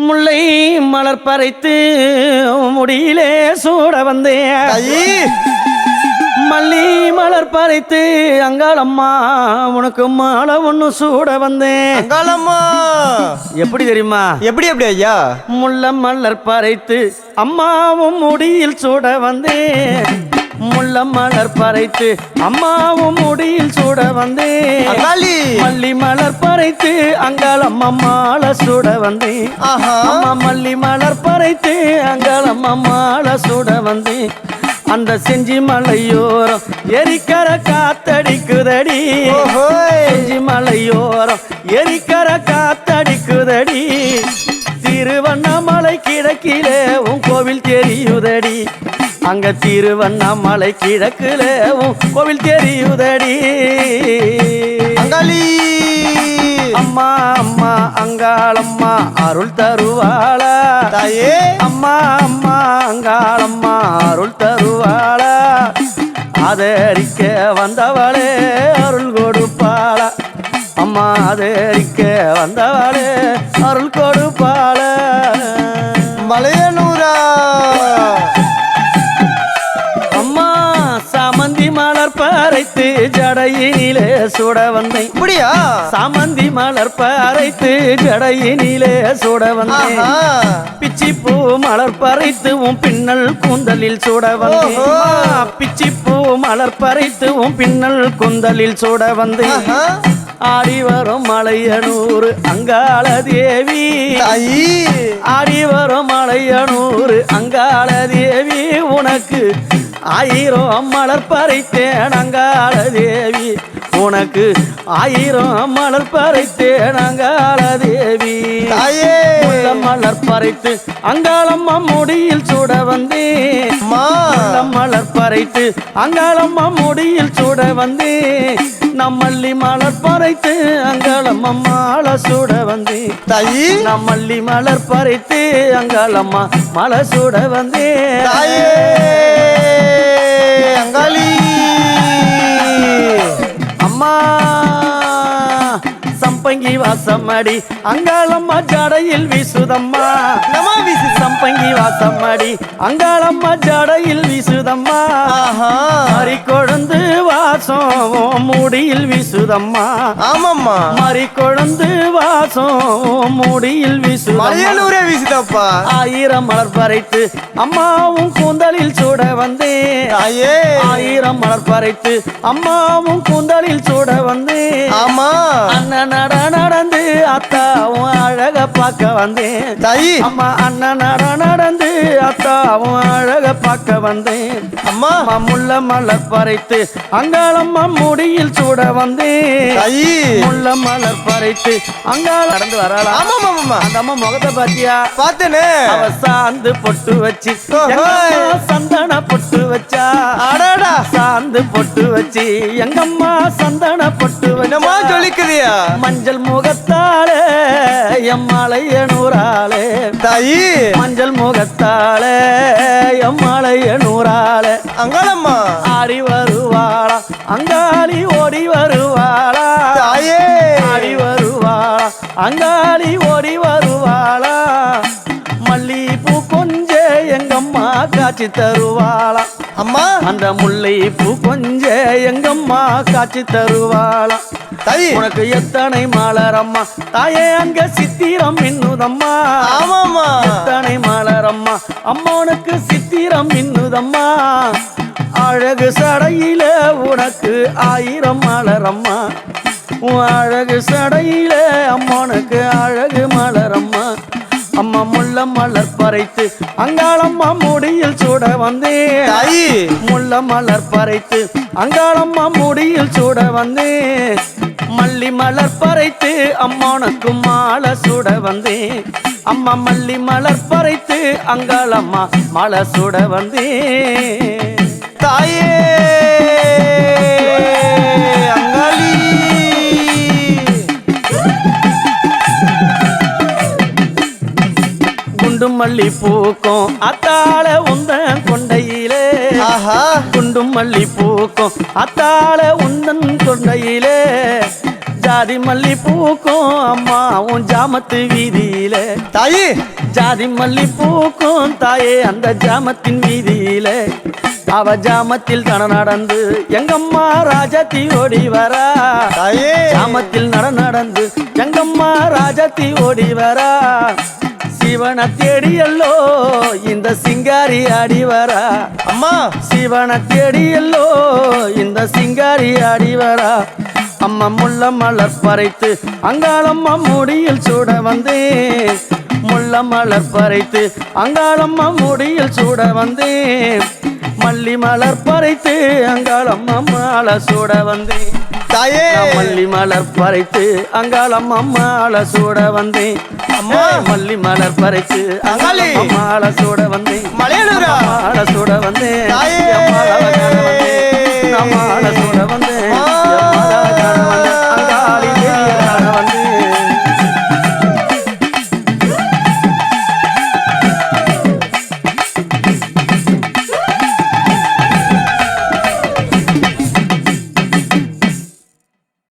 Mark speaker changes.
Speaker 1: முல்லை மலர் பறைத்து முடியிலே சூட வந்தேன். மல்லி மலர் பறைத்து அங்காளம்மா உனக்கு மாலை ஒண்ணு சூட வந்தேன்.
Speaker 2: அங்காளம்மா
Speaker 1: எப்படி தெரியுமா?
Speaker 2: எப்படி எப்படி ஐயா?
Speaker 1: முல்லை மலர் பறைத்து அம்மாவும் முடியில் சூட வந்தேன். முல்லை மலர் பறைத்து அம்மாவும் முடியில் சூட வந்தேன். மல்லி மலர் பறைத்து அங்காளம்மா மாலை சூட வந்தேன். அம்மா மல்லி மலர் பறைத்து அங்காளம்மா மாலை சூட வந்தேன். அந்த செஞ்சி மலையோரம் எரிக்கர காத்தடிக்குதடி. செஞ்சி மலையோரம் எரிக்கர காத்தடிக்குதடி. திருவண்ணாமலை கிழக்கிலே உன் கோவில் தெரியுதடி. அங்க திருவண்ணாமலை கிழக்குல உன் கோவில் தெரியுதடி.
Speaker 2: அங்காளி
Speaker 1: அம்மா அம்மா அங்காளம்மா அருள் தருவாளா
Speaker 2: தாயே.
Speaker 1: அம்மா அம்மா அங்காளம்மா அருள் தருவாளா. ஆதரிக்க வந்தவளே அருள் கொடுப்பாளா. அம்மா ஆதரிக்க வந்தவளே அருள் கொடுப்பாளா.
Speaker 2: மலையனூரா
Speaker 1: அம்மா சாமந்தி மலர் பறைத்து ஜடையினிலே சுட வந்தேன்.
Speaker 2: அப்படியா?
Speaker 1: சாமந்தி மலர் பறைத்து ஜடையினிலே சுட வந்தேன். பிச்சி பூ மலர் பறைத்து உன் பின்னல் கூந்தலில் சுட வந்தேன். பிச்சி பூ மலர் பறைத்து உன் பின்னல் கூந்தலில் சுட வந்தேன். ஆடி வரும் மலையனூர் அங்காள தேவி. ஆடி வரும் மலையனூர் அங்காள தேவி உனக்கு 1000 மலர் பறைத்தேன். அங்காள தேவி உனக்கு 1000 மலர் பறைத்தேன். அங்காள தேவி மலர் பறைத்து அங்காளம்மா முடியில் சூட வந்தேன். மலர் பறைத்து அங்காளம்மா முடியில் சூட வந்தேன். நம்மள்ளி மலர் பறைத்து அங்காளம்மா மாலை சூட வந்தேன். தாயி நம்மள்ளி மலர் பறைத்து அங்காளம்மா மாலை சூட வந்தேன்.
Speaker 2: அங்காளி
Speaker 1: அம்மா சம்பங்கி வாசமடி அங்காளம்மா ஜடையில் வீசுதம்மா. சம்பங்கி வாசமடி அங்காளம்மா ஜடையில் வீசுதம்மா. மறி கொழுந்து வாசம் மூடியில் வீசுதம்மா.
Speaker 2: ஆமாம்மா
Speaker 1: மறி கொழுந்து வாசம் மூடியில்
Speaker 2: வீசுதம்மா. வீசுதப்பா
Speaker 1: 1000 மலர் பறைத்து அம்மாவும் கூந்தலில் சூட வந்தேன். 1000 மலர் பறைத்து அம்மாவும் கூந்தலில் சூட வந்தேன்.
Speaker 2: ஆமா
Speaker 1: அண்ணன் நடந்து அத்தாவும் அழக பார்க்க வந்தேன். தாயி அம்மா அண்ணன் நடந்து அத்தாவும் அழக பார்க்க வந்தேன். அம்மா முல்லை மலர் பறைத்து அங்காளம்மா முடியில் சூட வந்தேன். முல்லை மலர் பறைத்து அங்காள நடந்து வராளா? அந்த அம்மா முகத்தை பாத்தியா?
Speaker 2: பார்த்தேனே.
Speaker 1: அவ சாந்து பொட்டு வச்சு சந்தன பொட்டு வச்சா.
Speaker 2: அடடா
Speaker 1: சாந்து பொட்டு வச்சு எங்கம்மா சந்தன பொட்டு வச்சா.
Speaker 2: சொல்லிக்குதியா
Speaker 1: மஞ்சள் முகத்தாலே எம்மாளையனூராளே. தாயி மஞ்சள் முகத்தாலே எம்மாளையனூராளே.
Speaker 2: அங்காளம்மா
Speaker 1: ஆடி வருவாளா அங்காளி ஓடி வருவாளா. தாயே ஆடி வருவாளா அங்காளி ஓடி வருவாளா. மல்லி பூ கொஞ்ச எங்கம்மா காட்சி தருவாளா. அம்மா அந்த முல்லை பூ கொஞ்ச எங்கம்மா காட்சி தருவாளா. உனக்கு எத்தனை மலரம்மா தாயே அங்க சித்திரம் இன்னுதம்மா. ஆமாம்மா எத்தனை மலரம்மா அம்மனுக்கு சித்திரம் இன்னுதம்மா. அழகு சடையில உனக்கு 1000 மலரம்மா. அழகு சடையில அம்மனுக்கு அழகு மலரம்மா. அம்மா முல்லை மலர் பறைத்து அங்காளம்மா முடியில் சூட வந்தேன். முல்லை மலர் பறைத்து அங்காளம்மா முடியில் சூட வந்தேன். மல்லி மலர் பறைத்து அம்மனுக்கு மாலை சூட வந்தேன். அம்மா மல்லி மலர் பறைத்து அங்காளம்மா மாலை சூட வந்தேன். தாயே அங்காளி குண்டு மல்லி பூக்கும் அத்தாள உந்தன் கொண்டையிலே. குண்டு மல்லி பூக்கும் அத்தாள உந்தன் கொண்டையிலே. ஜாதி மல்லி பூக்கும் அம்மா உன் ஜாமத்து வீதியில
Speaker 2: தாயி
Speaker 1: ஜாதி மல்லி பூக்கும் தாயே அந்த ஜாமத்தின் வீதியில அவ ஜாமத்தில் நடந்து எங்கம்மா ராஜாத்தி ஓடி வரா
Speaker 2: தாயே
Speaker 1: ஜாமத்தில் நடந்து எங்கம்மா ராஜாத்தி ஓடி வரா சிவனை தேடியல்லோ இந்த சிங்காரி ஆடி வரா
Speaker 2: அம்மா
Speaker 1: சிவனை தேடியல்லோ இந்த சிங்காரி ஆடி வரா அம்மா முள்ள மலர் பறைத்து அங்காளம்மா முடியில் சூட வந்தேன் முள்ள மலர் பறைத்து அங்காளம்மா முடியில் சூட வந்தேன் மல்லி மலர் பறைத்து அங்காளம்மா மாலை சூட வந்தேன்
Speaker 2: தாயே
Speaker 1: மல்லி மலர் பறைத்து அங்காளம்மா மாலை சூட வந்தேன்
Speaker 2: அம்மா
Speaker 1: மல்லி மலர் பறைத்து
Speaker 2: அங்காளி
Speaker 1: மாலை சூட வந்தேன்
Speaker 2: மலையனூரா
Speaker 1: மாலை சூட வந்தேன்